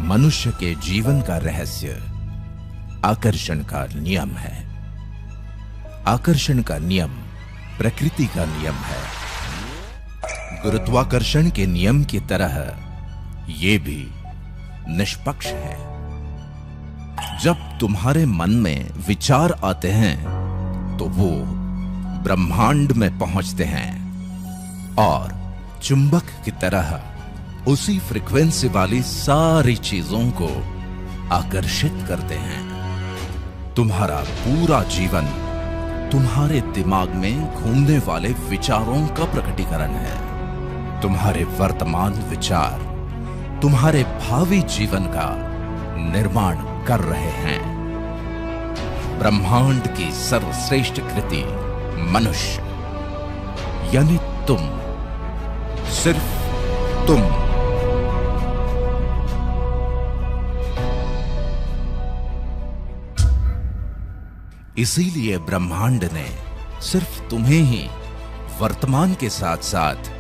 मनुष्य के जीवन का रहस्य आकर्षण का नियम है। आकर्षण का नियम प्रकृति का नियम है। गुरुत्वाकर्षण के नियम की तरह यह भी निष्पक्ष है। जब तुम्हारे मन में विचार आते हैं तो वो ब्रह्मांड में पहुंचते हैं और चुंबक की तरह उसी फ्रीक्वेंसी वाली सारी चीजों को आकर्षित करते हैं। तुम्हारा पूरा जीवन तुम्हारे दिमाग में घूमने वाले विचारों का प्रकटीकरण है। तुम्हारे वर्तमान विचार तुम्हारे भावी जीवन का निर्माण कर रहे हैं। ब्रह्मांड की सर्वश्रेष्ठ कृति मनुष्य यानी तुम, सिर्फ तुम। इसीलिए ब्रह्मांड ने सिर्फ तुम्हें ही वर्तमान के साथ साथ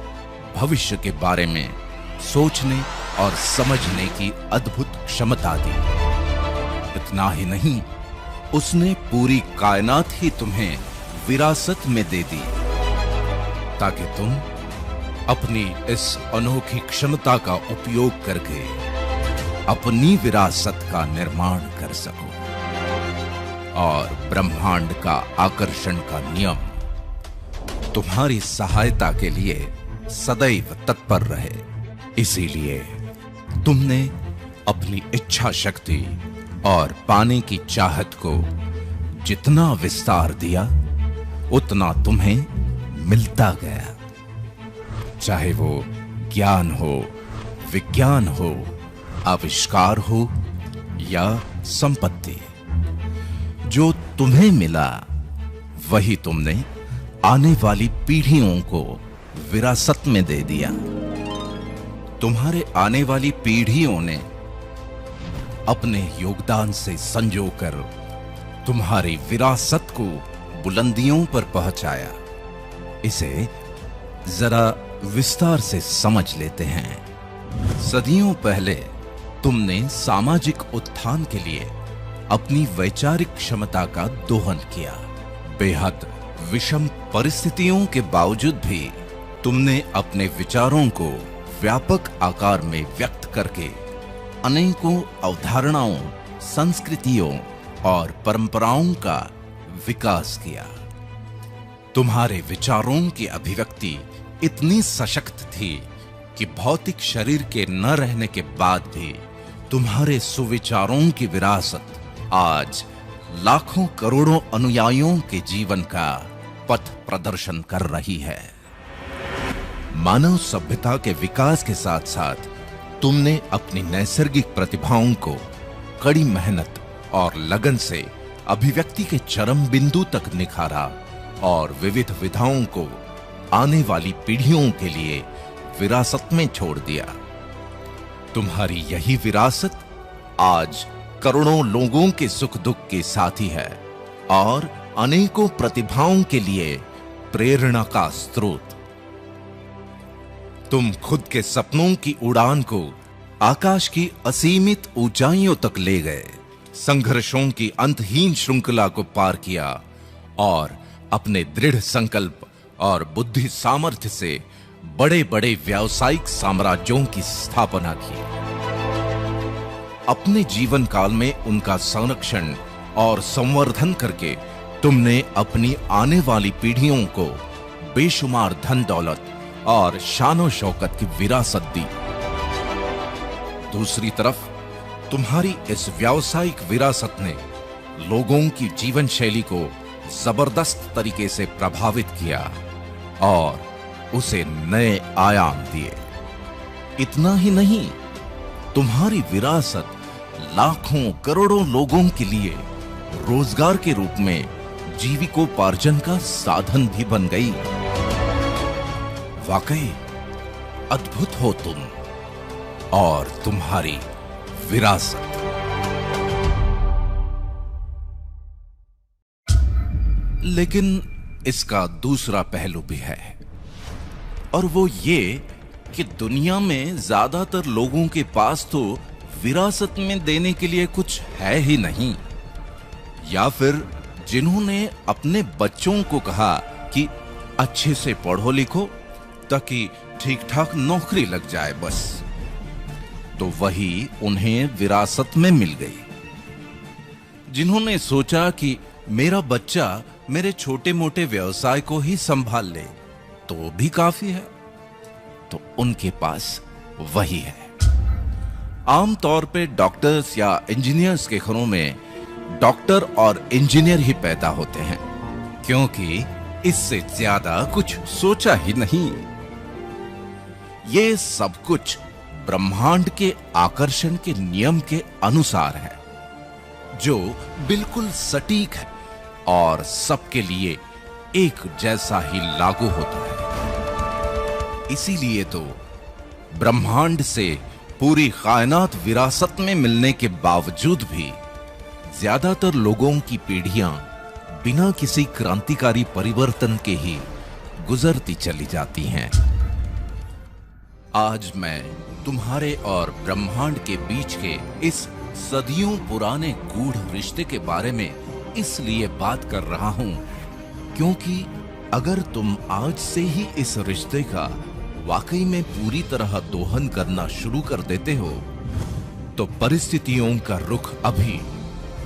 भविष्य के बारे में सोचने और समझने की अद्भुत क्षमता दी। इतना ही नहीं, उसने पूरी कायनात ही तुम्हें विरासत में दे दी ताकि तुम अपनी इस अनोखी क्षमता का उपयोग करके अपनी विरासत का निर्माण कर सको और ब्रह्मांड का आकर्षण का नियम तुम्हारी सहायता के लिए सदैव तत्पर रहे। इसीलिए तुमने अपनी इच्छा शक्ति और पाने की चाहत को जितना विस्तार दिया उतना तुम्हें मिलता गया। चाहे वो ज्ञान हो, विज्ञान हो, आविष्कार हो या संपत्ति, जो तुम्हें मिला वही तुमने आने वाली पीढ़ियों को विरासत में दे दिया। तुम्हारे आने वाली पीढ़ियों ने अपने योगदान से संजोकर तुम्हारी विरासत को बुलंदियों पर पहुंचाया। इसे जरा विस्तार से समझ लेते हैं। सदियों पहले तुमने सामाजिक उत्थान के लिए अपनी वैचारिक क्षमता का दोहन किया। बेहद विषम परिस्थितियों के बावजूद भी तुमने अपने विचारों को व्यापक आकार में व्यक्त करके अनेकों अवधारणाओं, संस्कृतियों और परंपराओं का विकास किया। तुम्हारे विचारों की अभिव्यक्ति इतनी सशक्त थी कि भौतिक शरीर के न रहने के बाद भी तुम्हारे सुविचारों की विरासत आज लाखों करोड़ों अनुयायियों के जीवन का पथ प्रदर्शन कर रही है। मानव सभ्यता के विकास के साथ साथ तुमने अपनी नैसर्गिक प्रतिभाओं को कड़ी मेहनत और लगन से अभिव्यक्ति के चरम बिंदु तक निखारा और विविध विधाओं को आने वाली पीढ़ियों के लिए विरासत में छोड़ दिया। तुम्हारी यही विरासत आज करोड़ों लोगों के सुख दुख के साथी है और अनेकों प्रतिभाओं के लिए प्रेरणा का स्रोत। तुम खुद के सपनों की उड़ान को आकाश की असीमित ऊंचाइयों तक ले गए, संघर्षों की अंतहीन श्रृंखला को पार किया और अपने दृढ़ संकल्प और बुद्धि सामर्थ्य से बड़े बड़े व्यावसायिक साम्राज्यों की स्थापना की। अपने जीवन काल में उनका संरक्षण और संवर्धन करके तुमने अपनी आने वाली पीढ़ियों को बेशुमार धन दौलत और शानो शौकत की विरासत दी। दूसरी तरफ तुम्हारी इस व्यावसायिक विरासत ने लोगों की जीवन शैली को जबरदस्त तरीके से प्रभावित किया और उसे नए आयाम दिए। इतना ही नहीं, तुम्हारी विरासत लाखों करोड़ों लोगों के लिए रोजगार के रूप में जीविकोपार्जन का साधन भी बन गई। वाकई अद्भुत हो तुम और तुम्हारी विरासत। लेकिन इसका दूसरा पहलू भी है और वो ये कि दुनिया में ज्यादातर लोगों के पास तो विरासत में देने के लिए कुछ है ही नहीं, या फिर जिन्होंने अपने बच्चों को कहा कि अच्छे से पढ़ो लिखो ताकि ठीक ठाक नौकरी लग जाए बस, तो वही उन्हें विरासत में मिल गई। जिन्होंने सोचा कि मेरा बच्चा मेरे छोटे मोटे व्यवसाय को ही संभाल ले तो भी काफी है, तो उनके पास वही है। आमतौर पे डॉक्टर्स या इंजीनियर्स के घरों में डॉक्टर और इंजीनियर ही पैदा होते हैं, क्योंकि इससे ज्यादा कुछ सोचा ही नहीं। ये सब कुछ ब्रह्मांड के आकर्षण के नियम के अनुसार है, जो बिल्कुल सटीक है और सबके लिए एक जैसा ही लागू होता है। इसीलिए तो ब्रह्मांड से पूरी कायनात विरासत में मिलने के बावजूद भी ज्यादातर लोगों की पीढ़ियां बिना किसी क्रांतिकारी परिवर्तन के ही गुजरती चली जाती हैं। आज मैं तुम्हारे और ब्रह्मांड के बीच के इस सदियों पुराने गूढ़ रिश्ते के बारे में इसलिए बात कर रहा हूं क्योंकि अगर तुम आज से ही इस रिश्ते का वाकई में पूरी तरह दोहन करना शुरू कर देते हो, तो परिस्थितियों का रुख अभी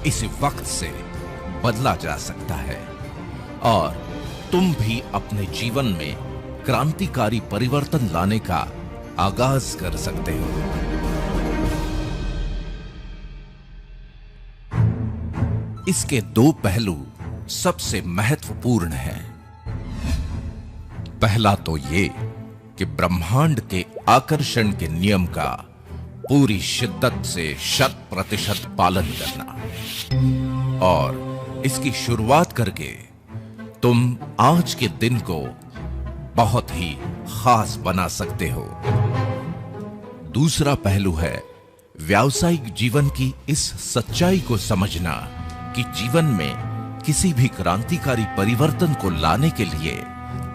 इस वक्त से बदला जा सकता है और तुम भी अपने जीवन में क्रांतिकारी परिवर्तन लाने का आगाज कर सकते हो। इसके दो पहलू सबसे महत्वपूर्ण हैं। पहला तो ये कि ब्रह्मांड के आकर्षण के नियम का पूरी शिद्दत से 100% पालन करना, और इसकी शुरुआत करके तुम आज के दिन को बहुत ही खास बना सकते हो। दूसरा पहलू है व्यावसायिक जीवन की इस सच्चाई को समझना कि जीवन में किसी भी क्रांतिकारी परिवर्तन को लाने के लिए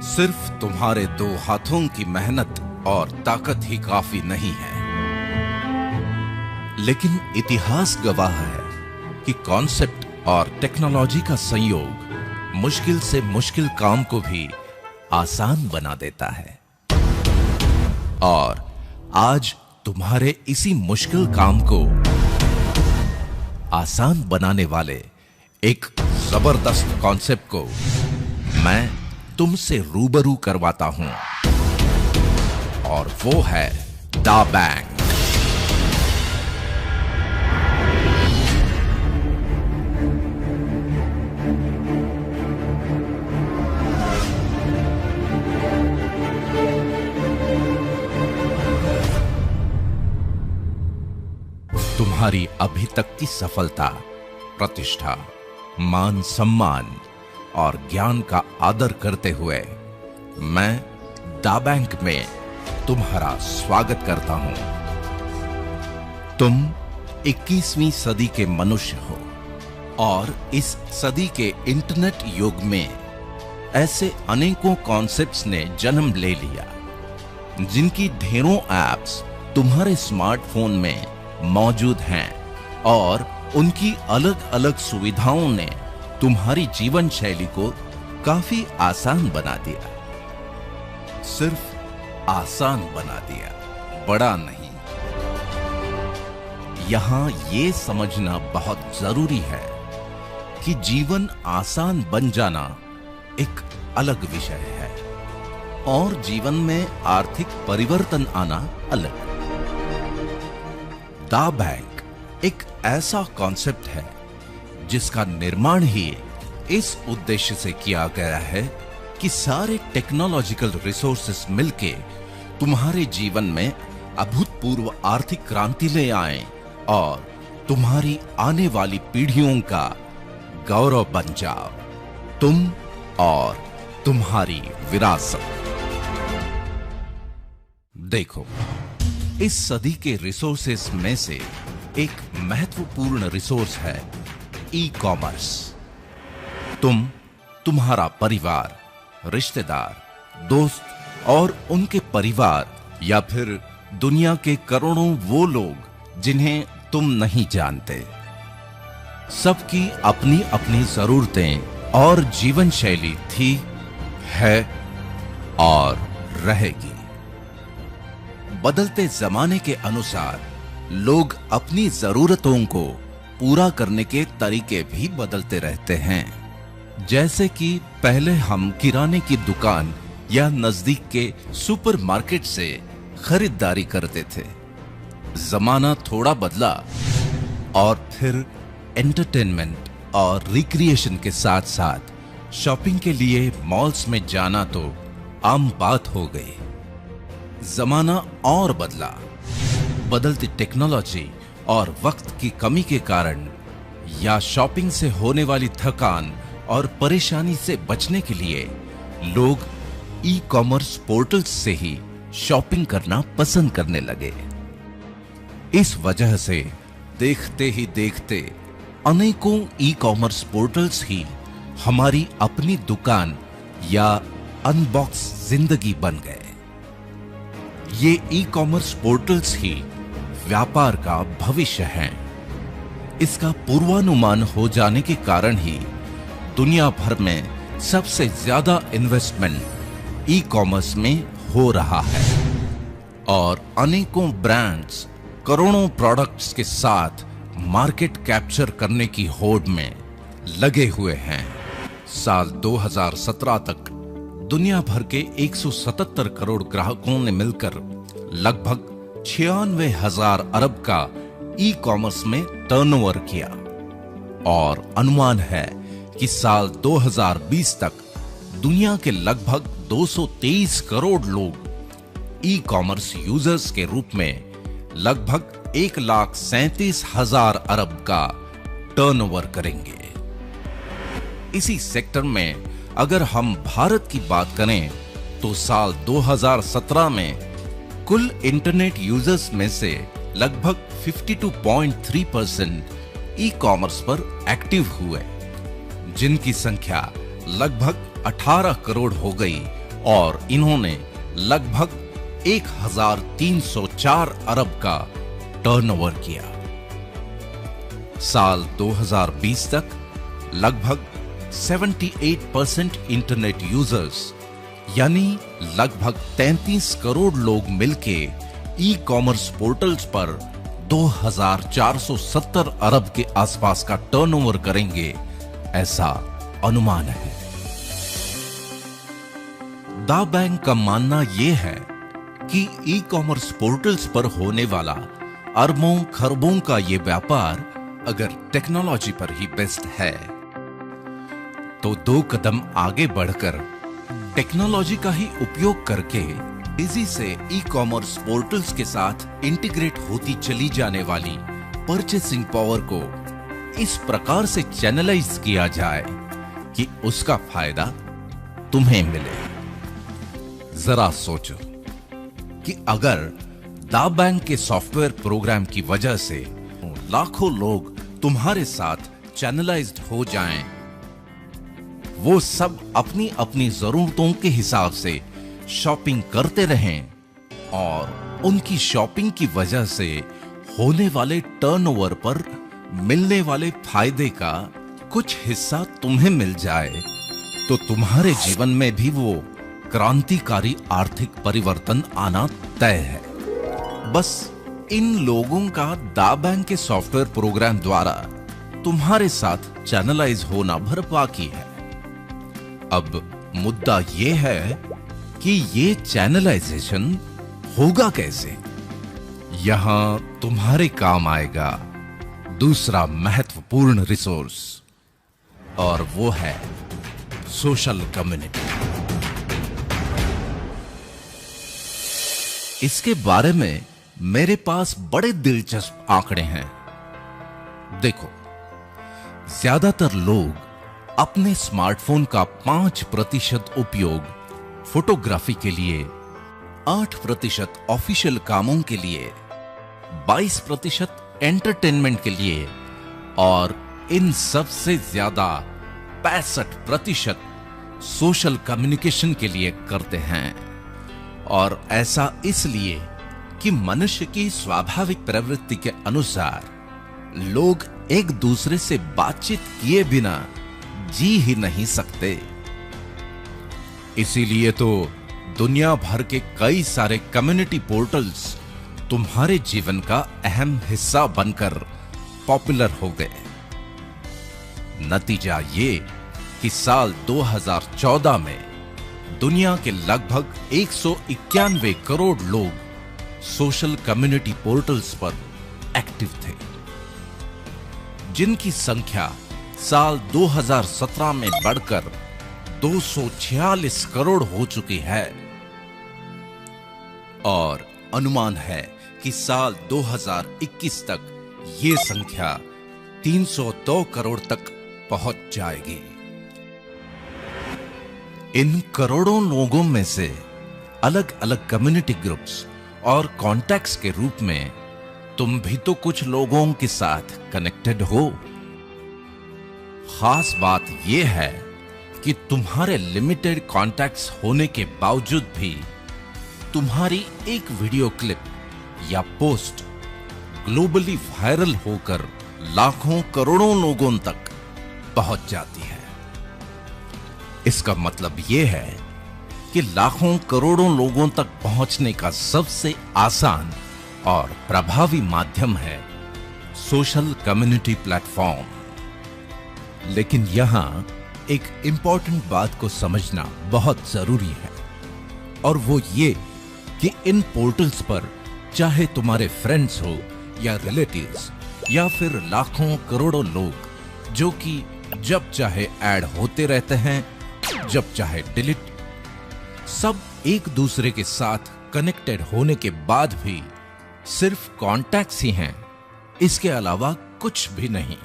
सिर्फ तुम्हारे दो हाथों की मेहनत और ताकत ही काफी नहीं है, लेकिन इतिहास गवाह है कि कॉन्सेप्ट और टेक्नोलॉजी का संयोग मुश्किल से मुश्किल काम को भी आसान बना देता है। और आज तुम्हारे इसी मुश्किल काम को आसान बनाने वाले एक जबरदस्त कॉन्सेप्ट को मैं तुमसे रूबरू करवाता हूं, और वो है दा बैंक। तुम्हारी अभी तक की सफलता, प्रतिष्ठा, मान सम्मान और ज्ञान का आदर करते हुए मैं दा बैंक में तुम्हारा स्वागत करता हूं। तुम 21वीं सदी के मनुष्य हो और इस सदी के इंटरनेट युग में ऐसे अनेकों कॉन्सेप्ट्स ने जन्म ले लिया, जिनकी ढेरों एप्स तुम्हारे स्मार्टफोन में मौजूद हैं, और उनकी अलग अलग सुविधाओं ने तुम्हारी जीवन शैली को काफी आसान बना दिया। सिर्फ आसान बना दिया, बड़ा नहीं। यहां ये समझना बहुत जरूरी है कि जीवन आसान बन जाना एक अलग विषय है और जीवन में आर्थिक परिवर्तन आना अलग। दा बैंक एक ऐसा कॉन्सेप्ट है जिसका निर्माण ही इस उद्देश्य से किया गया है कि सारे टेक्नोलॉजिकल रिसोर्सेस मिलके तुम्हारे जीवन में अभूतपूर्व आर्थिक क्रांति ले आएं और तुम्हारी आने वाली पीढ़ियों का गौरव बन जाओ, तुम और तुम्हारी विरासत। देखो, इस सदी के रिसोर्सेस में से एक महत्वपूर्ण रिसोर्स है ई कॉमर्स। तुम, तुम्हारा परिवार, रिश्तेदार, दोस्त और उनके परिवार, या फिर दुनिया के करोड़ों वो लोग जिन्हें तुम नहीं जानते। सबकी अपनी अपनी जरूरतें और जीवन शैली थी, है और रहेगी। बदलते जमाने के अनुसार लोग अपनी जरूरतों को पूरा करने के तरीके भी बदलते रहते हैं। जैसे कि पहले हम किराने की दुकान या नजदीक के सुपरमार्केट से खरीदारी करते थे। जमाना थोड़ा बदला और फिर एंटरटेनमेंट और रिक्रिएशन के साथ साथ शॉपिंग के लिए मॉल्स में जाना तो आम बात हो गई। जमाना और बदला। बदलती टेक्नोलॉजी और वक्त की कमी के कारण या शॉपिंग से होने वाली थकान और परेशानी से बचने के लिए लोग ई कॉमर्स पोर्टल्स से ही शॉपिंग करना पसंद करने लगे। इस वजह से देखते ही देखते अनेकों ई कॉमर्स पोर्टल्स ही हमारी अपनी दुकान या अनबॉक्स जिंदगी बन गए। ये ई कॉमर्स पोर्टल्स ही व्यापार का भविष्य हैं। इसका पूर्वानुमान हो जाने के कारण ही दुनिया भर में सबसे ज्यादा इन्वेस्टमेंट ई कॉमर्स में हो रहा है और अनेकों ब्रांड्स करोड़ों प्रोडक्ट्स के साथ मार्केट कैप्चर करने की होड़ में लगे हुए हैं। साल 2017 तक दुनिया भर के 177 करोड़ ग्राहकों ने मिलकर लगभग 96,000 अरब का ई कॉमर्स में टर्नओवर किया और अनुमान है कि साल 2020 तक दुनिया के लगभग 223 करोड़ लोग ई कॉमर्स यूजर्स के रूप में लगभग 1,37,000 अरब का टर्नओवर करेंगे। इसी सेक्टर में अगर हम भारत की बात करें तो साल 2017 में कुल इंटरनेट यूजर्स में से लगभग 52.3% ई कॉमर्स पर एक्टिव हुए, जिनकी संख्या लगभग 18 करोड़ हो गई और इन्होंने लगभग 1,304 अरब का टर्नओवर किया। साल 2020 तक लगभग 78% इंटरनेट यूजर्स यानी लगभग 33 करोड़ लोग मिलके ई कॉमर्स पोर्टल्स पर 2,470 अरब के आसपास का टर्नओवर करेंगे, ऐसा अनुमान है। दा बैंक का मानना यह है कि ई कॉमर्स पोर्टल्स पर होने वाला अरबों खरबों का ये व्यापार अगर टेक्नोलॉजी पर ही बेस्ड है तो 2 कदम आगे बढ़कर टेक्नोलॉजी का ही उपयोग करके तेजी से ई कॉमर्स पोर्टल्स के साथ इंटीग्रेट होती चली जाने वाली परचेसिंग पावर को इस प्रकार से चैनलाइज किया जाए कि उसका फायदा तुम्हें मिले। जरा सोचो कि अगर दा बैंक के सॉफ्टवेयर प्रोग्राम की वजह से लाखों लोग तुम्हारे साथ चैनलाइज्ड हो जाएं, वो सब अपनी अपनी जरूरतों के हिसाब से शॉपिंग करते रहें और उनकी शॉपिंग की वजह से होने वाले टर्नओवर पर मिलने वाले फायदे का कुछ हिस्सा तुम्हें मिल जाए, तो तुम्हारे जीवन में भी वो क्रांतिकारी आर्थिक परिवर्तन आना तय है। बस इन लोगों का दा बैंक के सॉफ्टवेयर प्रोग्राम द्वारा तुम्हारे साथ चैनलाइज होना भर बाकी है। अब मुद्दा ये है कि ये चैनलाइजेशन होगा कैसे। यहां तुम्हारे काम आएगा दूसरा महत्वपूर्ण रिसोर्स और वो है सोशल कम्युनिटी। इसके बारे में मेरे पास बड़े दिलचस्प आंकड़े हैं। देखो, ज्यादातर लोग अपने स्मार्टफोन का 5% उपयोग फोटोग्राफी के लिए, 8% ऑफिशियल कामों के लिए, 22% एंटरटेनमेंट के लिए और इन सब से ज्यादा 65% सोशल कम्युनिकेशन के लिए करते हैं। और ऐसा इसलिए कि मनुष्य की स्वाभाविक प्रवृत्ति के अनुसार लोग एक दूसरे से बातचीत किए बिना जी ही नहीं सकते। इसीलिए तो दुनिया भर के कई सारे कम्युनिटी पोर्टल्स तुम्हारे जीवन का अहम हिस्सा बनकर पॉपुलर हो गए। नतीजा ये कि साल 2014 में दुनिया के लगभग 191 करोड़ लोग सोशल कम्युनिटी पोर्टल्स पर एक्टिव थे, जिनकी संख्या साल 2017 में बढ़कर 246 करोड़ हो चुकी है और अनुमान है कि साल 2021 तक ये संख्या 302 करोड़ तक पहुंच जाएगी। इन करोड़ों लोगों में से अलग अलग कम्युनिटी ग्रुप्स और कॉन्टैक्ट्स के रूप में तुम भी तो कुछ लोगों के साथ कनेक्टेड हो। खास बात यह है कि तुम्हारे लिमिटेड कॉन्टैक्ट्स होने के बावजूद भी तुम्हारी एक वीडियो क्लिप या पोस्ट ग्लोबली वायरल होकर लाखों करोड़ों लोगों तक पहुंच जाती है। इसका मतलब यह है कि लाखों करोड़ों लोगों तक पहुंचने का सबसे आसान और प्रभावी माध्यम है सोशल कम्युनिटी प्लेटफॉर्म। लेकिन यहां एक इंपॉर्टेंट बात को समझना बहुत जरूरी है, और वो ये कि इन पोर्टल्स पर चाहे तुम्हारे फ्रेंड्स हो या रिलेटिव्स या फिर लाखों करोड़ों लोग जो कि जब चाहे ऐड होते रहते हैं, जब चाहे डिलीट, सब एक दूसरे के साथ कनेक्टेड होने के बाद भी सिर्फ कॉन्टैक्ट्स ही हैं, इसके अलावा कुछ भी नहीं।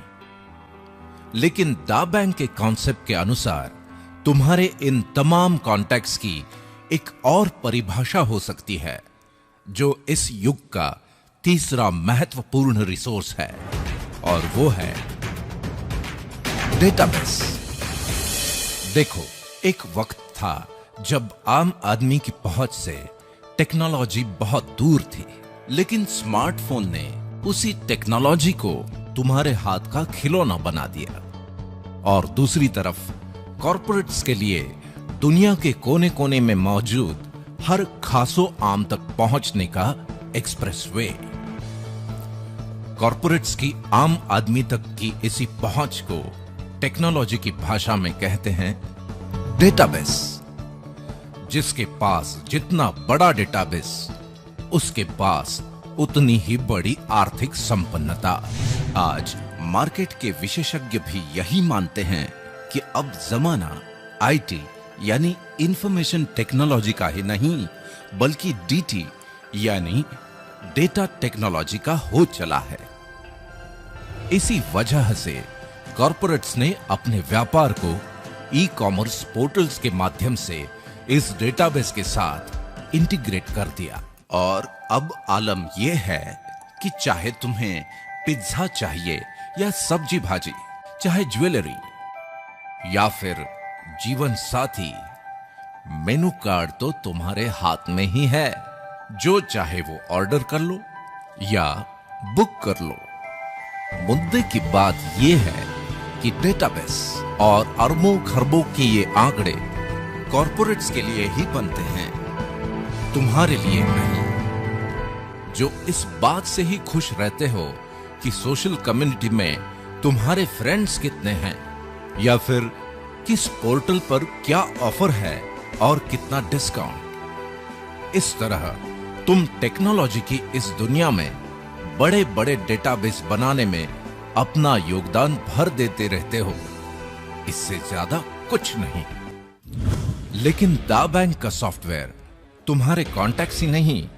लेकिन दा बैंक के कॉन्सेप्ट के अनुसार तुम्हारे इन तमाम कॉन्टैक्ट्स की एक और परिभाषा हो सकती है, जो इस युग का तीसरा महत्वपूर्ण रिसोर्स है, और वो है डेटाबेस। देखो, एक वक्त था जब आम आदमी की पहुंच से टेक्नोलॉजी बहुत दूर थी, लेकिन स्मार्टफोन ने उसी टेक्नोलॉजी को तुम्हारे हाथ का खिलौना बना दिया। और दूसरी तरफ कॉर्पोरेट्स के लिए दुनिया के कोने कोने में मौजूद हर खासो आम तक पहुंचने का एक्सप्रेसवे। कॉर्पोरेट्स की आम आदमी तक की इसी पहुंच को टेक्नोलॉजी की भाषा में कहते हैं डेटाबेस। जिसके पास जितना बड़ा डेटाबेस, उसके पास उतनी ही बड़ी आर्थिक संपन्नता। आज मार्केट के विशेषज्ञ भी यही मानते हैं कि अब जमाना आईटी यानी इंफॉर्मेशन टेक्नोलॉजी का ही नहीं, बल्कि डीटी यानी डेटा टेक्नोलॉजी का हो चला है। इसी वजह से कॉर्पोरेट्स ने अपने व्यापार को ई कॉमर्स पोर्टल्स के माध्यम से इस डेटाबेस के साथ इंटीग्रेट कर दिया। और अब आलम यह है कि चाहे तुम्हें पिज्जा चाहिए या सब्जी भाजी, चाहे ज्वेलरी या फिर जीवन साथी, मेनू कार्ड तो तुम्हारे हाथ में ही है। जो चाहे वो ऑर्डर कर लो या बुक कर लो। मुद्दे की बात यह है कि डेटाबेस और अरबों खरबों के ये आंकड़े कॉर्पोरेट्स के लिए ही बनते हैं, तुम्हारे लिए नहीं। जो इस बात से ही खुश रहते हो कि सोशल कम्युनिटी में तुम्हारे फ्रेंड्स कितने हैं, या फिर किस पोर्टल पर क्या ऑफर है और कितना डिस्काउंट। इस तरह तुम टेक्नोलॉजी की इस दुनिया में बड़े बड़े डेटाबेस बनाने में अपना योगदान भर देते रहते हो, इससे ज्यादा कुछ नहीं। लेकिन दा बैंक का सॉफ्टवेयर तुम्हारे कॉन्टैक्ट्स ही नहीं,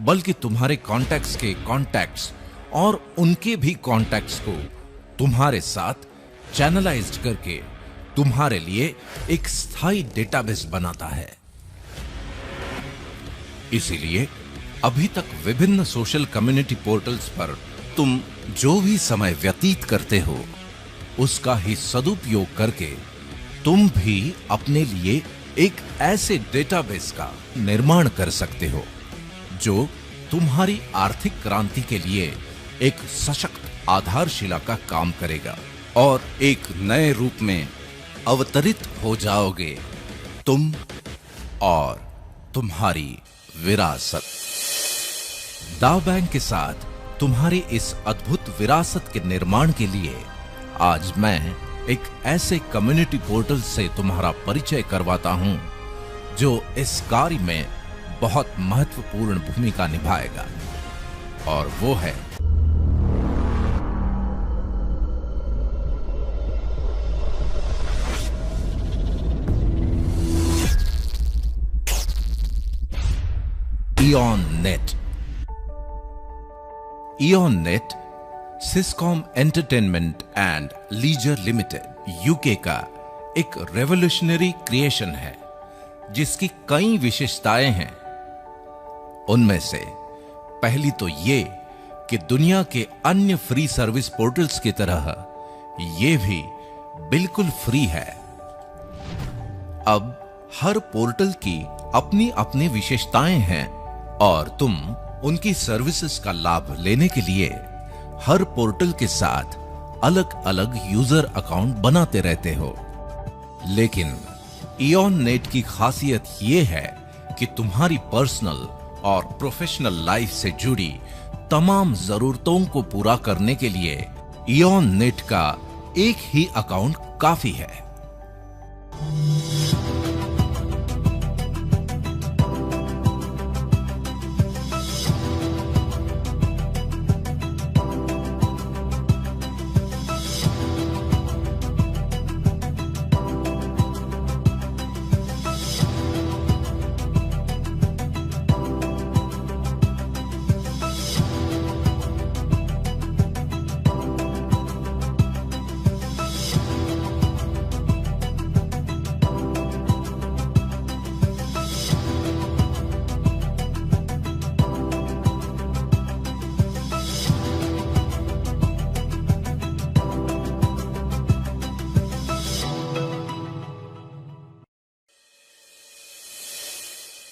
बल्कि तुम्हारे कॉन्टैक्ट्स के कॉन्टैक्ट्स और उनके भी कॉन्टैक्ट्स को तुम्हारे साथ चैनलाइज्ड करके तुम्हारे लिए एक स्थायी डेटाबेस बनाता है। इसीलिए अभी तक विभिन्न सोशल कम्युनिटी पोर्टल्स पर तुम जो भी समय व्यतीत करते हो, उसका ही सदुपयोग करके तुम भी अपने लिए एक ऐसे डेटाबेस का निर्माण कर सकते हो जो तुम्हारी आर्थिक क्रांति के लिए एक सशक्त आधारशिला का काम करेगा और एक नए रूप में अवतरित हो जाओगे, तुम और तुम्हारी विरासत। दाव बैंक के साथ तुम्हारी इस अद्भुत विरासत के निर्माण के लिए आज मैं एक ऐसे कम्युनिटी पोर्टल से तुम्हारा परिचय करवाता हूं जो इस कार्य में बहुत महत्वपूर्ण भूमिका निभाएगा, और वो है Eon Net. Eon Net Syscom entertainment and leisure limited UK का एक रेवोल्यूशनरी क्रिएशन है जिसकी कई विशेषताएं हैं। उनमें से पहली तो ये कि दुनिया के अन्य फ्री सर्विस पोर्टल्स की तरह ये भी बिल्कुल फ्री है। अब हर पोर्टल की अपनी अपनी विशेषताएं हैं और तुम उनकी सर्विसेज का लाभ लेने के लिए हर पोर्टल के साथ अलग अलग यूजर अकाउंट बनाते रहते हो। लेकिन इऑन नेट की खासियत यह है कि तुम्हारी पर्सनल और प्रोफेशनल लाइफ से जुड़ी तमाम जरूरतों को पूरा करने के लिए इऑन नेट का एक ही अकाउंट काफी है।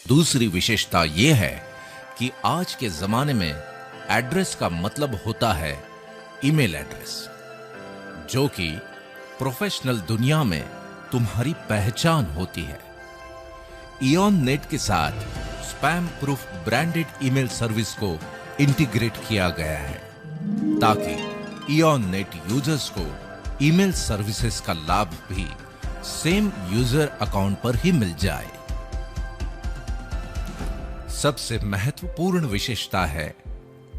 दूसरी विशेषता यह है कि आज के जमाने में एड्रेस का मतलब होता है ईमेल एड्रेस, जो कि प्रोफेशनल दुनिया में तुम्हारी पहचान होती है। इऑन नेट के साथ spam proof branded email service को इंटीग्रेट किया गया है ताकि इऑन नेट यूजर्स को ईमेल सर्विसेज का लाभ भी सेम यूजर अकाउंट पर ही मिल जाए। सबसे महत्वपूर्ण विशेषता है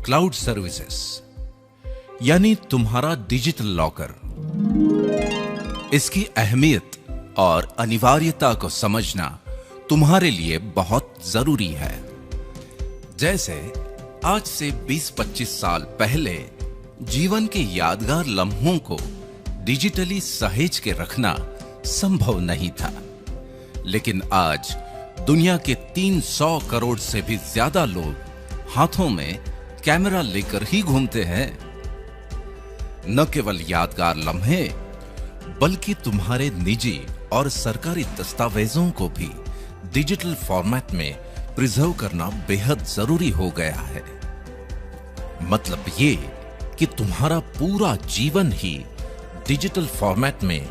क्लाउड सर्विसेज, यानी तुम्हारा डिजिटल लॉकर। इसकी अहमियत और अनिवार्यता को समझना तुम्हारे लिए बहुत जरूरी है। जैसे आज से 20-25 साल पहले जीवन के यादगार लम्हों को डिजिटली सहेज के रखना संभव नहीं था, लेकिन आज दुनिया के 300 करोड़ से भी ज्यादा लोग हाथों में कैमरा लेकर ही घूमते हैं। न केवल यादगार लम्हे, बल्कि तुम्हारे निजी और सरकारी दस्तावेजों को भी डिजिटल फॉर्मेट में प्रिजर्व करना बेहद जरूरी हो गया है। मतलब ये कि तुम्हारा पूरा जीवन ही डिजिटल फॉर्मेट में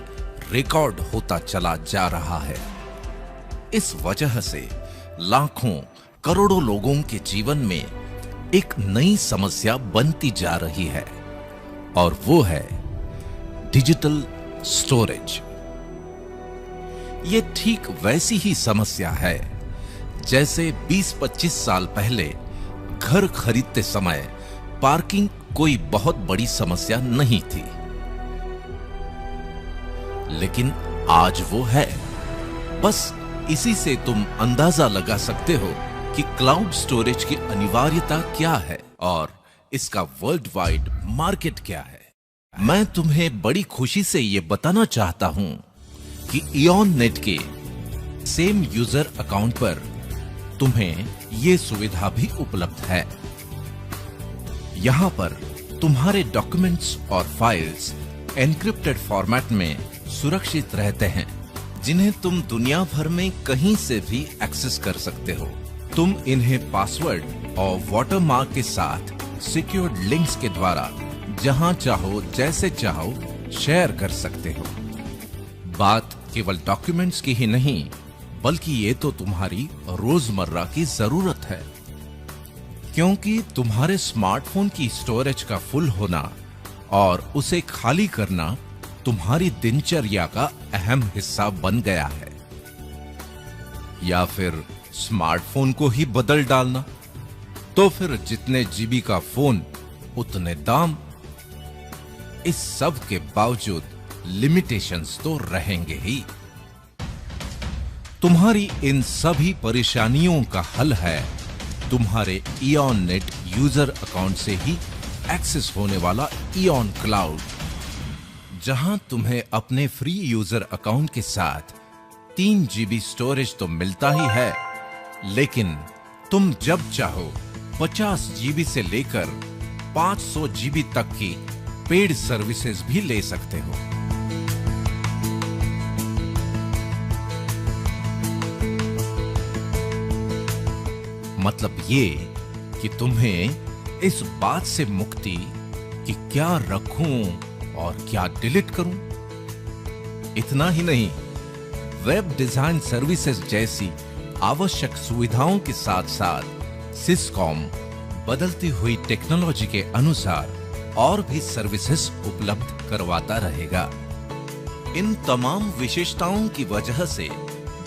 रिकॉर्ड होता चला जा रहा है। इस वजह से लाखों करोड़ों लोगों के जीवन में एक नई समस्या बनती जा रही है, और वो है डिजिटल स्टोरेज। ये ठीक वैसी ही समस्या है जैसे 20-25 साल पहले घर खरीदते समय पार्किंग कोई बहुत बड़ी समस्या नहीं थी, लेकिन आज वो है। बस इसी से तुम अंदाजा लगा सकते हो कि क्लाउड स्टोरेज की अनिवार्यता क्या है और इसका वर्ल्ड वाइड मार्केट क्या है। मैं तुम्हें बड़ी खुशी से यह बताना चाहता हूं कि इऑन नेट के सेम यूजर अकाउंट पर तुम्हें यह सुविधा भी उपलब्ध है। यहां पर तुम्हारे डॉक्यूमेंट्स और फाइल्स एन्क्रिप्टेड फॉर्मेट में सुरक्षित रहते हैं, जिन्हें तुम दुनिया भर में कहीं से भी एक्सेस कर सकते हो। तुम इन्हें पासवर्ड और वाटरमार्क के साथ सिक्योर्ड लिंक्स के द्वारा जहां चाहो जैसे चाहो शेयर कर सकते हो। बात केवल डॉक्यूमेंट्स की ही नहीं, बल्कि ये तो तुम्हारी रोजमर्रा की जरूरत है, क्योंकि तुम्हारे स्मार्टफोन की स्टोरेज का फुल होना और उसे खाली करना तुम्हारी दिनचर्या का अहम हिस्सा बन गया है। या फिर स्मार्टफोन को ही बदल डालना, तो फिर जितने जीबी का फोन उतने दाम। इस सब के बावजूद लिमिटेशंस तो रहेंगे ही। तुम्हारी इन सभी परेशानियों का हल है तुम्हारे इयॉन नेट यूजर अकाउंट से ही एक्सेस होने वाला इयॉन क्लाउड, जहां तुम्हें अपने फ्री यूजर अकाउंट के साथ 3 जीबी स्टोरेज तो मिलता ही है, लेकिन तुम जब चाहो 50 जीबी से लेकर 500 जीबी तक की पेड सर्विसेज भी ले सकते हो। मतलब ये कि तुम्हें इस बात से मुक्ति कि क्या रखूं और क्या डिलीट करूं। इतना ही नहीं, वेब डिजाइन सर्विसेज जैसी आवश्यक सुविधाओं के साथ साथ सिस्कॉम बदलती हुई टेक्नोलॉजी के अनुसार और भी सर्विसेज उपलब्ध करवाता रहेगा। इन तमाम विशेषताओं की वजह से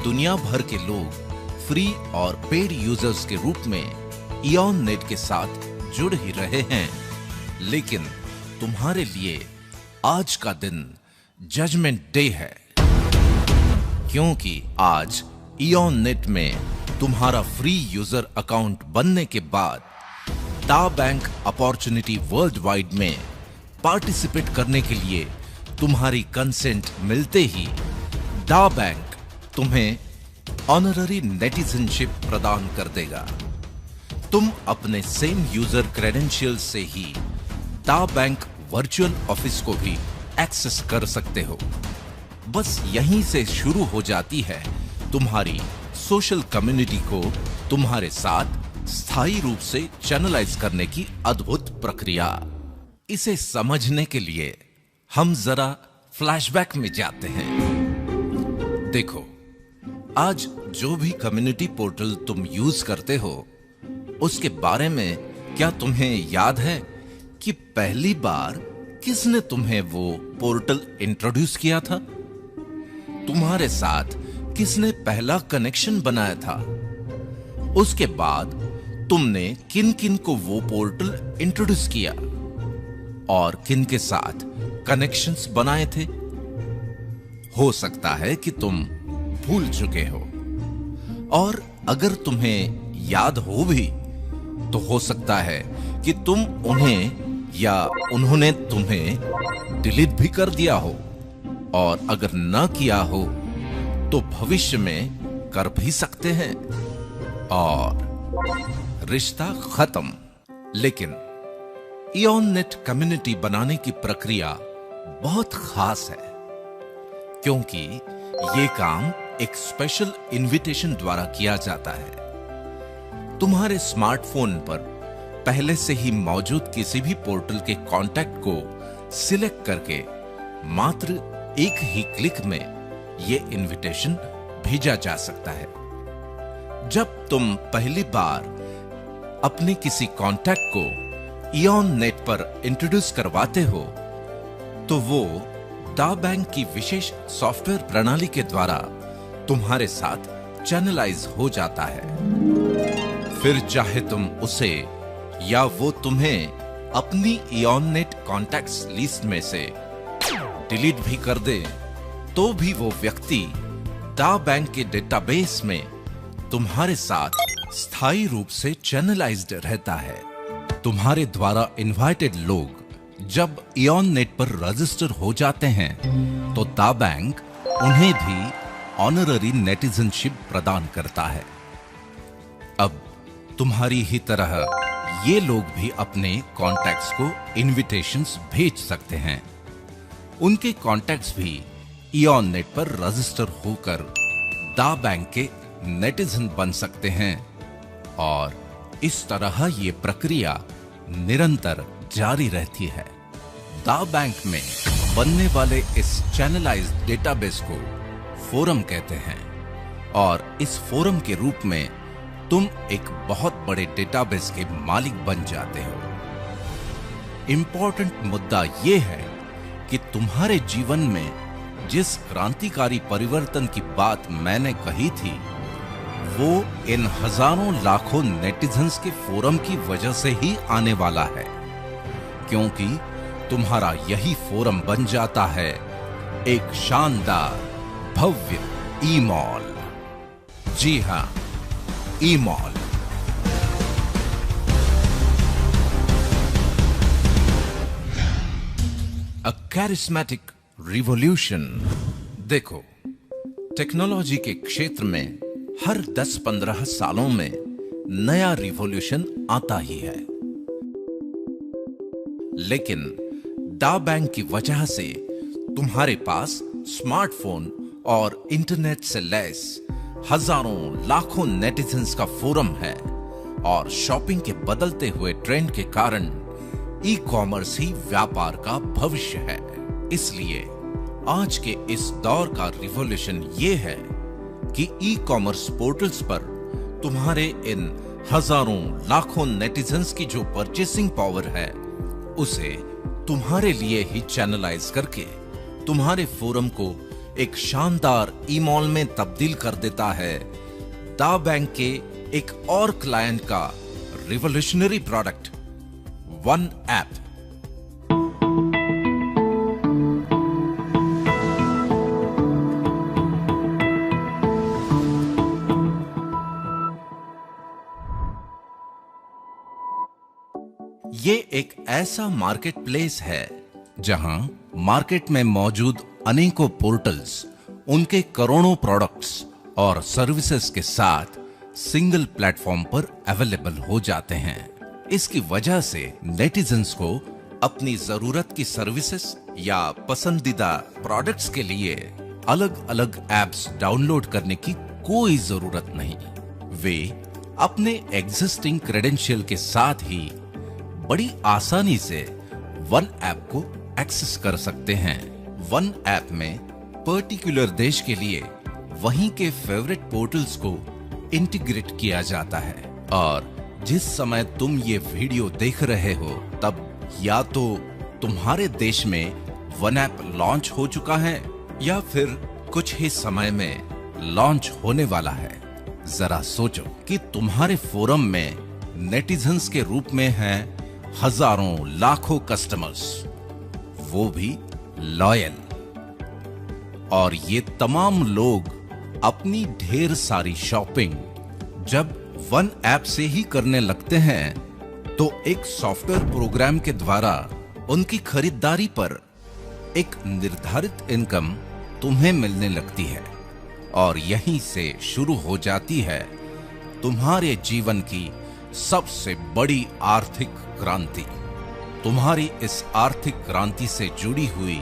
दुनिया भर के लोग फ्री और पेड यूजर्स के रूप में इयॉन नेट के साथ जुड़ ही रहे हैं। लेकिन तुम्हारे लिए आज का दिन जजमेंट डे है, क्योंकि आज इयॉन नेट में तुम्हारा फ्री यूजर अकाउंट बनने के बाद दा बैंक अपॉर्चुनिटी वर्ल्ड वाइड में पार्टिसिपेट करने के लिए तुम्हारी कंसेंट मिलते ही दा बैंक तुम्हें ऑनररी नेटिजनशिप प्रदान कर देगा। तुम अपने सेम यूजर क्रेडेंशियल्स से ही दा बैंक वर्चुअल ऑफिस को भी एक्सेस कर सकते हो। बस यहीं से शुरू हो जाती है तुम्हारी सोशल कम्युनिटी को तुम्हारे साथ स्थायी रूप से चैनलाइज करने की अद्भुत प्रक्रिया। इसे समझने के लिए हम जरा फ्लैशबैक में जाते हैं। देखो, आज जो भी कम्युनिटी पोर्टल तुम यूज करते हो, उसके बारे में क्या तुम्हें याद है कि पहली बार किसने तुम्हें वो पोर्टल इंट्रोड्यूस किया था? तुम्हारे साथ किसने पहला कनेक्शन बनाया था? उसके बाद तुमने किन किन को वो पोर्टल इंट्रोड्यूस किया और किन के साथ कनेक्शंस बनाए थे? हो सकता है कि तुम भूल चुके हो, और अगर तुम्हें याद हो भी तो हो सकता है कि तुम उन्हें या उन्होंने तुम्हें डिलीट भी कर दिया हो, और अगर ना किया हो तो भविष्य में कर भी सकते हैं और रिश्ता खत्म। लेकिन इयॉन नेट कम्युनिटी बनाने की प्रक्रिया बहुत खास है, क्योंकि ये काम एक स्पेशल इनविटेशन द्वारा किया जाता है। तुम्हारे स्मार्टफोन पर पहले से ही मौजूद किसी भी पोर्टल के कॉन्टैक्ट को सिलेक्ट करके मात्र एक ही क्लिक में ये इनविटेशन भेजा जा सकता है। जब तुम पहली बार अपने किसी कॉन्टैक्ट को इयॉन नेट पर इंट्रोड्यूस करवाते हो, तो वो दा बैंक की विशेष सॉफ्टवेयर प्रणाली के द्वारा तुम्हारे साथ चैनलाइज हो जाता है। फिर चाहे तुम उसे या वो तुम्हें अपनी इयॉन नेट कॉन्टैक्ट्स लिस्ट में से डिलीट भी कर दे, तो भी वो व्यक्ति दा बैंक के डेटाबेस में तुम्हारे साथ स्थायी रूप से चैनलाइज्ड रहता है। तुम्हारे द्वारा इनवाइटेड लोग जब इयॉन नेट पर रजिस्टर हो जाते हैं, तो दा बैंक उन्हें भी ऑनररी नेटिजनशिप प्रदान करता है। अब तुम्हारी ही तरह ये लोग भी अपने कॉन्टैक्ट्स को इनविटेशंस भेज सकते हैं। उनके कॉन्टैक्ट्स भी इयॉन नेट पर रजिस्टर होकर दा बैंक के नेटिजन बन सकते हैं और इस तरह ये प्रक्रिया निरंतर जारी रहती है। दा बैंक में बनने वाले इस चैनलाइज्ड डेटाबेस को फोरम कहते हैं और इस फोरम के रूप में तुम एक बहुत बड़े डेटाबेस के मालिक बन जाते हो। इंपॉर्टेंट मुद्दा यह है कि तुम्हारे जीवन में जिस क्रांतिकारी परिवर्तन की बात मैंने कही थी वो इन हजारों लाखों नेटिजन्स के फोरम की वजह से ही आने वाला है, क्योंकि तुम्हारा यही फोरम बन जाता है एक शानदार भव्य ई-मॉल। जी हां, ई-मॉल। अ कैरिस्मेटिक रिवॉल्यूशन। देखो, टेक्नोलॉजी के क्षेत्र में हर 10-15 सालों में नया रिवॉल्यूशन आता ही है, लेकिन दा बैंक की वजह से तुम्हारे पास स्मार्टफोन और इंटरनेट से लैस हजारों लाखों नेटिजन्स का फोरम है और शॉपिंग के बदलते हुए ट्रेंड के कारण ई कॉमर्स ही व्यापार का भविष्य है। इसलिए आज के इस दौर का रिवॉल्यूशन ये है कि ई कॉमर्स पोर्टल्स पर तुम्हारे इन हजारों लाखों नेटिजन्स की जो परचेसिंग पावर है उसे तुम्हारे लिए ही चैनलाइज करके तुम्हारे फोरम को एक शानदार ई-मॉल में तब्दील कर देता है दा बैंक के एक और क्लाइंट का रिवॉल्यूशनरी प्रोडक्ट वन ऐप। ये एक ऐसा मार्केट प्लेस है जहां मार्केट में मौजूद अनेकों पोर्टल्स उनके करोड़ों प्रोडक्ट्स और सर्विसेज के साथ सिंगल प्लेटफॉर्म पर अवेलेबल हो जाते हैं। इसकी वजह से नेटिजन्स को अपनी जरूरत की सर्विसेज या पसंदीदा प्रोडक्ट्स के लिए अलग अलग ऐप्स डाउनलोड करने की कोई जरूरत नहीं। वे अपने एग्जिस्टिंग क्रेडेंशियल के साथ ही बड़ी आसानी से वन ऐप को एक्सेस कर सकते हैं। वन ऐप में पर्टिकुलर देश के लिए वहीं के फेवरेट पोर्टल्स को इंटीग्रेट किया जाता है और जिस समय तुम ये वीडियो देख रहे हो तब या तो तुम्हारे देश में वन ऐप लॉन्च हो चुका है या फिर कुछ ही समय में लॉन्च होने वाला है। जरा सोचो कि तुम्हारे फोरम में नेटिजन्स के रूप में हैं हजारों लाखों कस्टमर्स, वो भी लॉयल, और ये तमाम लोग अपनी ढेर सारी शॉपिंग जब वन ऐप से ही करने लगते हैं तो एक सॉफ्टवेयर प्रोग्राम के द्वारा उनकी खरीदारी पर एक निर्धारित इनकम तुम्हें मिलने लगती है और यहीं से शुरू हो जाती है तुम्हारे जीवन की सबसे बड़ी आर्थिक क्रांति। तुम्हारी इस आर्थिक क्रांति से जुड़ी हुई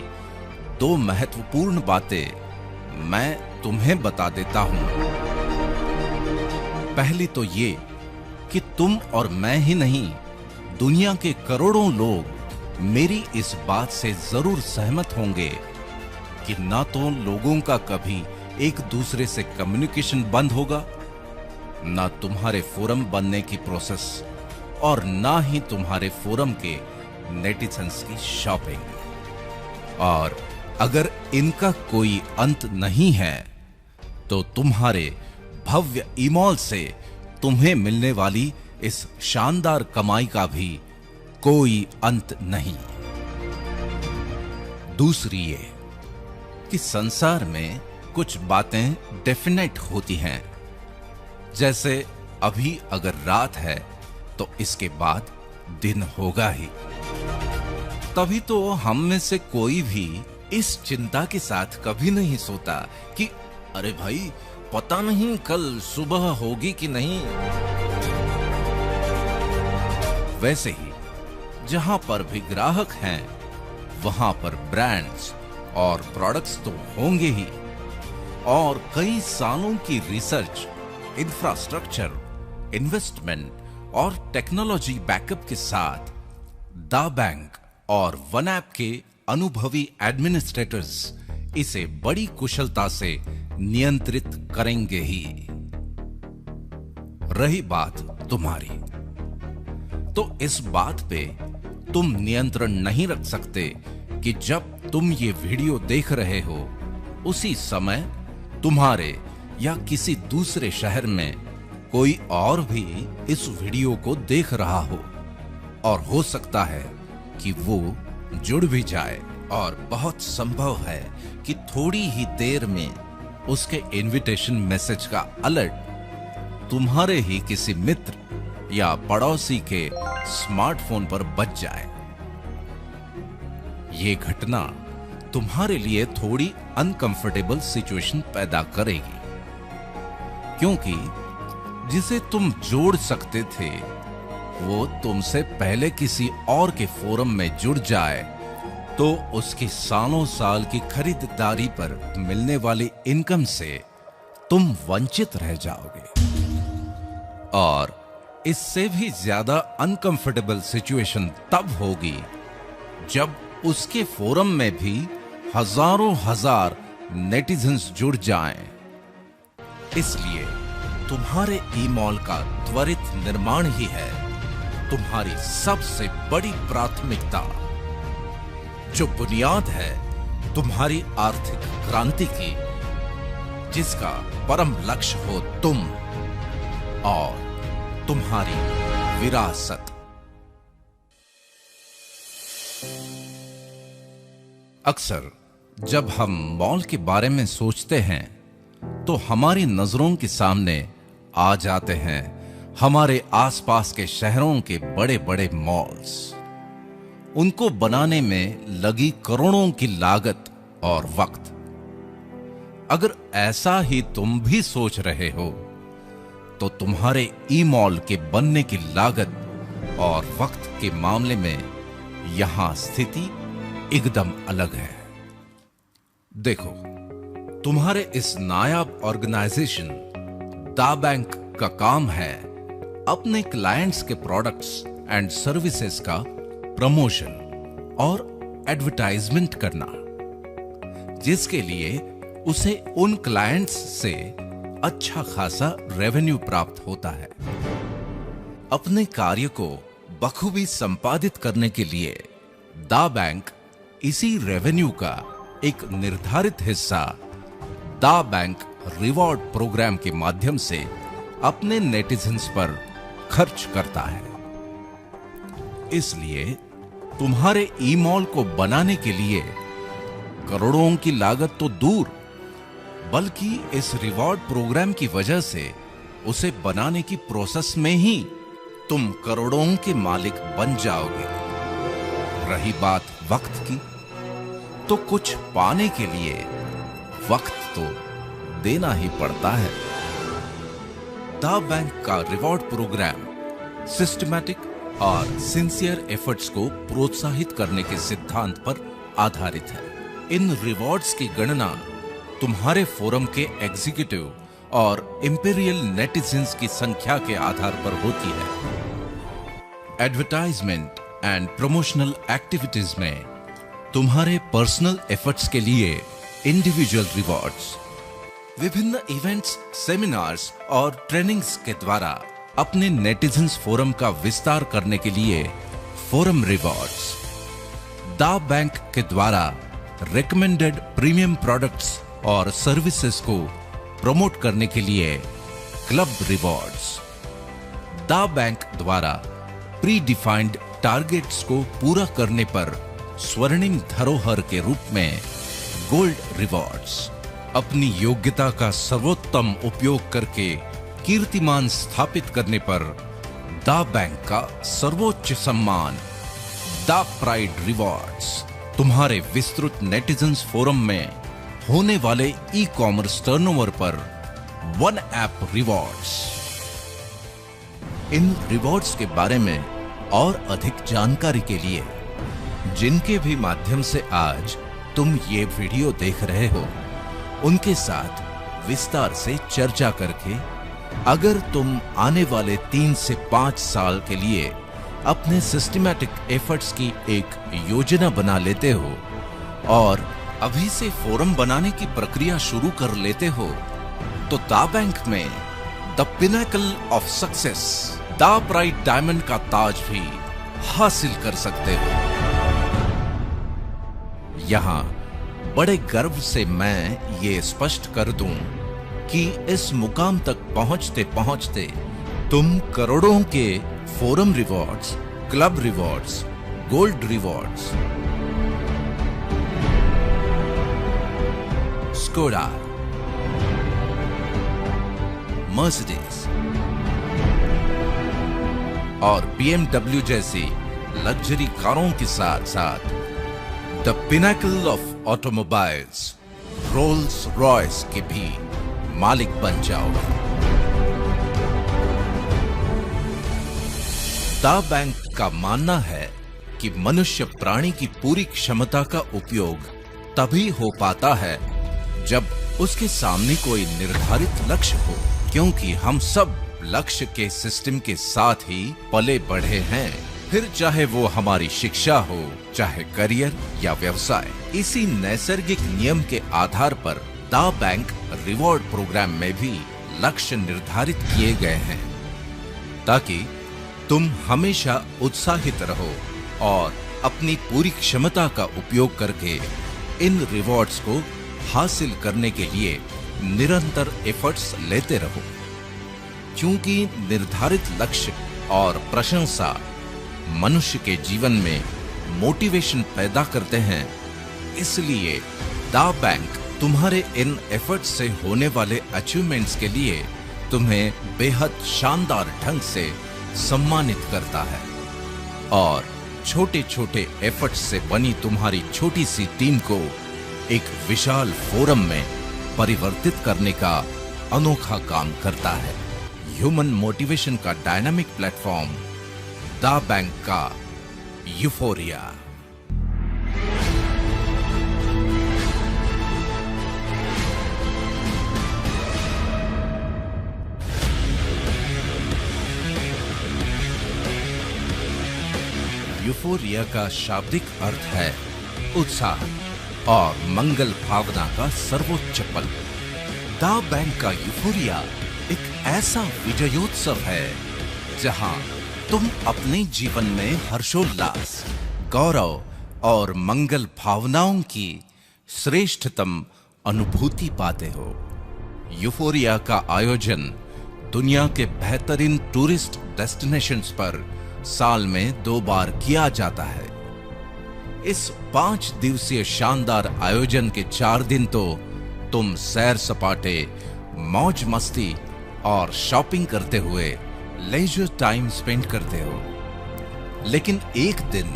दो महत्वपूर्ण बातें मैं तुम्हें बता देता हूं। पहली तो ये कि तुम और मैं ही नहीं, दुनिया के करोड़ों लोग मेरी इस बात से जरूर सहमत होंगे कि ना तो लोगों का कभी एक दूसरे से कम्युनिकेशन बंद होगा, ना तुम्हारे फोरम बनने की प्रोसेस और ना ही तुम्हारे फोरम के नेटिजन्स की शॉपिंग। और अगर इनका कोई अंत नहीं है तो तुम्हारे भव्य ई-मॉल से तुम्हें मिलने वाली इस शानदार कमाई का भी कोई अंत नहीं। दूसरी ये कि संसार में कुछ बातें डेफिनेट होती हैं, जैसे अभी अगर रात है तो इसके बाद दिन होगा ही। तभी तो हम में से कोई भी इस चिंता के साथ कभी नहीं सोता कि अरे भाई पता नहीं कल सुबह होगी कि नहीं। वैसे ही जहां पर भी ग्राहक हैं वहां पर ब्रांड्स और प्रोडक्ट्स तो होंगे ही, और कई सालों की रिसर्च, इंफ्रास्ट्रक्चर, इन्वेस्टमेंट और टेक्नोलॉजी बैकअप के साथ दा बैंक और वन ऐप के अनुभवी एडमिनिस्ट्रेटर्स इसे बड़ी कुशलता से नियंत्रित करेंगे ही। रही बात तुम्हारी, तो इस बात पे तुम नियंत्रण नहीं रख सकते कि जब तुम ये वीडियो देख रहे हो उसी समय तुम्हारे या किसी दूसरे शहर में कोई और भी इस वीडियो को देख रहा हो, और हो सकता है कि वो जुड़ भी जाए, और बहुत संभव है कि थोड़ी ही देर में उसके इनविटेशन मैसेज का अलर्ट तुम्हारे ही किसी मित्र या पड़ोसी के स्मार्टफोन पर बज जाए। ये घटना तुम्हारे लिए थोड़ी अनकंफर्टेबल सिचुएशन पैदा करेगी, क्योंकि जिसे तुम जोड़ सकते थे वो तुमसे पहले किसी और के फोरम में जुड़ जाए तो उसकी सालों साल की खरीदारी पर मिलने वाली इनकम से तुम वंचित रह जाओगे। और इससे भी ज्यादा अनकंफर्टेबल सिचुएशन तब होगी जब उसके फोरम में भी हजारों हजार नेटिजन्स जुड़ जाएं। इसलिए तुम्हारे ई-मॉल का त्वरित निर्माण ही है तुम्हारी सबसे बड़ी प्राथमिकता, जो बुनियाद है तुम्हारी आर्थिक क्रांति की, जिसका परम लक्ष्य हो तुम और तुम्हारी विरासत। अक्सर जब हम मॉल के बारे में सोचते हैं तो हमारी नजरों के सामने आ जाते हैं हमारे आसपास के शहरों के बड़े बड़े मॉल्स, उनको बनाने में लगी करोड़ों की लागत और वक्त। अगर ऐसा ही तुम भी सोच रहे हो तो तुम्हारे ई-मॉल के बनने की लागत और वक्त के मामले में यहां स्थिति एकदम अलग है। देखो, तुम्हारे इस नायाब ऑर्गेनाइजेशन दा बैंक का काम है अपने क्लाइंट्स के प्रोडक्ट्स एंड सर्विसेज का प्रमोशन और एडवर्टाइजमेंट करना, जिसके लिए उसे उन क्लाइंट्स से अच्छा खासा रेवेन्यू प्राप्त होता है। अपने कार्य को बखूबी संपादित करने के लिए दा बैंक इसी रेवेन्यू का एक निर्धारित हिस्सा दा बैंक रिवॉर्ड प्रोग्राम के माध्यम से अपने नेटिजन्स पर खर्च करता है। इसलिए तुम्हारे ई-मॉल को बनाने के लिए करोड़ों की लागत तो दूर, बल्कि इस रिवॉर्ड प्रोग्राम की वजह से उसे बनाने की प्रोसेस में ही तुम करोड़ों के मालिक बन जाओगे। रही बात वक्त की, तो कुछ पाने के लिए वक्त तो देना ही पड़ता है। दा बैंक का रिवॉर्ड प्रोग्राम सिस्टमैटिक और सिंसियर एफर्ट्स को प्रोत्साहित करने के सिद्धांत पर आधारित है। इन रिवॉर्ड्स की गणना तुम्हारे फोरम के एग्जीक्यूटिव और इंपीरियल नेटिजन्स की संख्या के आधार पर होती है। एडवर्टाइजमेंट एंड प्रमोशनल एक्टिविटीज में तुम्हारे पर्सनल एफर्ट्स के लिए इंडिविजुअल रिवॉर्ड्स, विभिन्न इवेंट्स, सेमिनार्स और ट्रेनिंग्स के द्वारा अपने नेटिजन्स फोरम का विस्तार करने के लिए फोरम रिवॉर्ड्स, दा बैंक के द्वारा रिकमेंडेड प्रीमियम प्रोडक्ट्स और सर्विसेज को प्रमोट करने के लिए क्लब रिवॉर्ड्स, दा बैंक द्वारा प्री डिफाइंड टारगेट्स को पूरा करने पर स्वर्णिम धरोहर के रूप में गोल्ड रिवॉर्ड्स, अपनी योग्यता का सर्वोत्तम उपयोग करके कीर्तिमान स्थापित करने पर दा बैंक का सर्वोच्च सम्मान दा प्राइड रिवॉर्ड्स, तुम्हारे विस्तृत नेटिजन्स फोरम में होने वाले ई कॉमर्स टर्नओवर पर वन ऐप रिवॉर्ड्स। इन रिवॉर्ड्स के बारे में और अधिक जानकारी के लिए, जिनके भी माध्यम से आज तुम ये वीडियो देख रहे हो, उनके साथ विस्तार से चर्चा करके अगर तुम आने वाले 3 से 5 साल के लिए अपने सिस्टमैटिक एफर्ट्स की एक योजना बना लेते हो और अभी से फोरम बनाने की प्रक्रिया शुरू कर लेते हो, तो दा बैंक में द पिनेकल ऑफ सक्सेस, दा प्राइड डायमंड का ताज भी हासिल कर सकते हो। यहां बड़े गर्व से मैं ये स्पष्ट कर दूं कि इस मुकाम तक पहुंचते पहुंचते तुम करोड़ों के forum rewards, club rewards, gold rewards, Skoda, Mercedes और BMW जैसी लग्जरी कारों के साथ साथ the pinnacle of automobiles, Rolls Royce के भी मालिक बन जाओगे। दा बैंक का मानना है कि मनुष्य प्राणी की पूरी क्षमता का उपयोग तभी हो पाता है जब उसके सामने कोई निर्धारित लक्ष्य हो, क्योंकि हम सब लक्ष्य के सिस्टम के साथ ही पले बढ़े हैं, फिर चाहे वो हमारी शिक्षा हो, चाहे करियर या व्यवसाय। इसी नैसर्गिक नियम के आधार पर दा बैंक रिवॉर्ड प्रोग्राम में भी लक्ष्य निर्धारित किए गए हैं ताकि तुम हमेशा उत्साहित रहो और अपनी पूरी क्षमता का उपयोग करके इन रिवॉर्ड्स को हासिल करने के लिए निरंतर एफर्ट्स लेते रहो। क्योंकि निर्धारित लक्ष्य और प्रशंसा मनुष्य के जीवन में मोटिवेशन पैदा करते हैं, इसलिए दा बैंक तुम्हारे इन एफर्ट्स से होने वाले अचीवमेंट्स के लिए तुम्हें बेहद शानदार ढंग से सम्मानित करता है और छोटे छोटे एफर्ट्स से बनी तुम्हारी छोटी सी टीम को एक विशाल फोरम में परिवर्तित करने का अनोखा काम करता है। ह्यूमन मोटिवेशन का डायनामिक प्लेटफॉर्म दा बैंक का यूफोरिया। यूफोरिया का शाब्दिक अर्थ है उत्साह और मंगल भावना का सर्वोच्च पल। दा बैंक का यूफोरिया एक ऐसा विजयोत्सव है जहां तुम अपने जीवन में हर्षोल्लास, गौरव और मंगल भावनाओं की श्रेष्ठतम अनुभूति पाते हो। यूफोरिया का आयोजन दुनिया के बेहतरीन टूरिस्ट डेस्टिनेशंस पर साल में 2 बार किया जाता है। इस 5 दिवसीय शानदार आयोजन के 4 दिन तो तुम सैर सपाटे, मौज मस्ती और शॉपिंग करते हुए लेजर टाइम स्पेंड करते हो, लेकिन एक दिन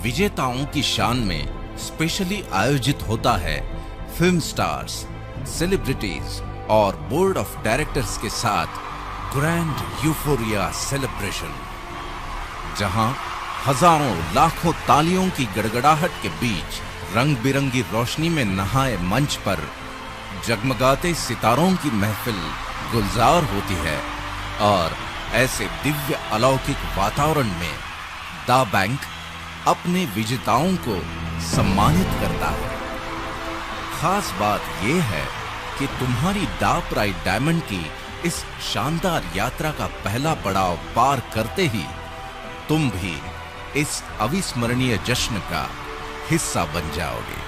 विजेताओं की शान में स्पेशली आयोजित होता है फिल्म स्टार्स, सेलिब्रिटीज और बोर्ड ऑफ डायरेक्टर्स के साथ ग्रैंड यूफोरिया सेलिब्रेशन, जहां हजारों लाखों तालियों की गड़गड़ाहट के बीच रंग बिरंगी रोशनी में नहाए मंच पर जगमगाते सितारों की महफिल गुलजार होती है और ऐसे दिव्य अलौकिक वातावरण में दा बैंक अपने विजेताओं को सम्मानित करता है। खास बात यह है कि तुम्हारी दा प्राइड डायमंड की इस शानदार यात्रा का पहला पड़ाव पार करते ही तुम भी इस अविस्मरणीय जश्न का हिस्सा बन जाओगे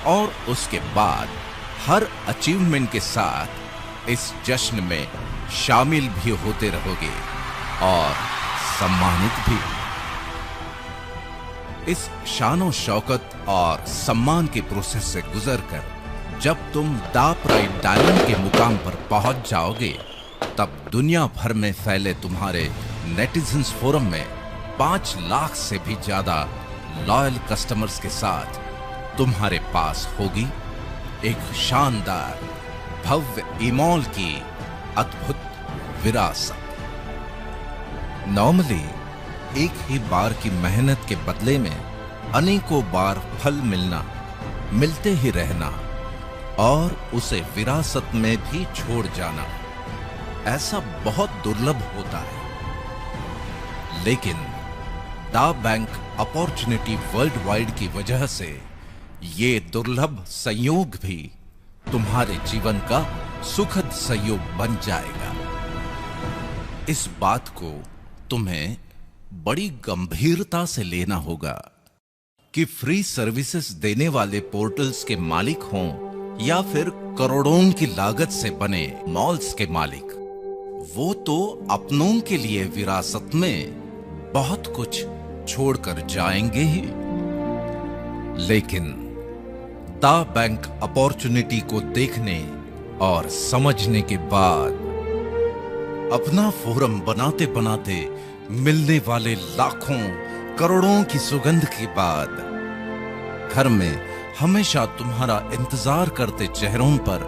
और उसके बाद हर अचीवमेंट के साथ इस जश्न में शामिल भी होते रहोगे और सम्मानित भी। इस शानो शौकत और सम्मान के प्रोसेस से गुजरकर जब तुम दा प्राइड डायमंड के मुकाम पर पहुंच जाओगे, तब दुनिया भर में फैले तुम्हारे नेटिजन्स फोरम में 5 लाख से भी ज्यादा लॉयल कस्टमर्स के साथ तुम्हारे पास होगी एक शानदार भव्य ईमॉल की अद्भुत विरासत। नॉर्मली एक ही बार की मेहनत के बदले में अनेकों बार फल मिलना, मिलते ही रहना और उसे विरासत में भी छोड़ जाना, ऐसा बहुत दुर्लभ होता है, लेकिन दा बैंक अपॉर्चुनिटी वर्ल्ड वाइड की वजह से ये दुर्लभ संयोग भी तुम्हारे जीवन का सुखद संयोग बन जाएगा। इस बात को तुम्हें बड़ी गंभीरता से लेना होगा कि फ्री सर्विसेज देने वाले पोर्टल्स के मालिक हों या फिर करोड़ों की लागत से बने मॉल्स के मालिक, वो तो अपनों के लिए विरासत में बहुत कुछ छोड़कर जाएंगे ही, लेकिन दा बैंक अपॉर्चुनिटी को देखने और समझने के बाद, अपना फोरम बनाते बनाते मिलने वाले लाखों करोड़ों की सुगंध के बाद, घर में हमेशा तुम्हारा इंतजार करते चेहरों पर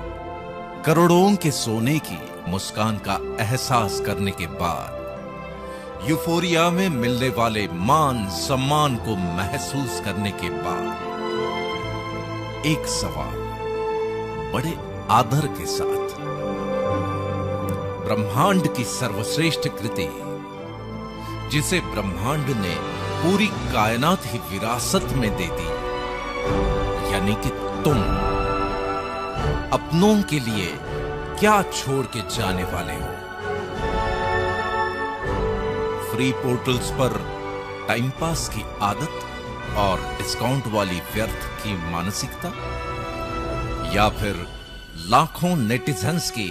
करोड़ों के सोने की मुस्कान का एहसास करने के बाद, यूफोरिया में मिलने वाले मान सम्मान को महसूस करने के बाद, एक सवाल बड़े आदर के साथ, ब्रह्मांड की सर्वश्रेष्ठ कृति जिसे ब्रह्मांड ने पूरी कायनात ही विरासत में दे दी, यानी कि तुम अपनों के लिए क्या छोड़ के जाने वाले हो? फ्री पोर्टल्स पर टाइम पास की आदत और डिस्काउंट वाली व्यर्थ की मानसिकता, या फिर लाखों नेटिजन्स की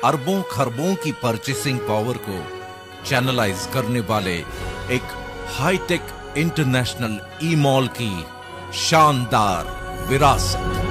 अरबों खरबों की परचेसिंग पावर को चैनलाइज करने वाले एक हाईटेक इंटरनेशनल ई मॉल की शानदार विरासत?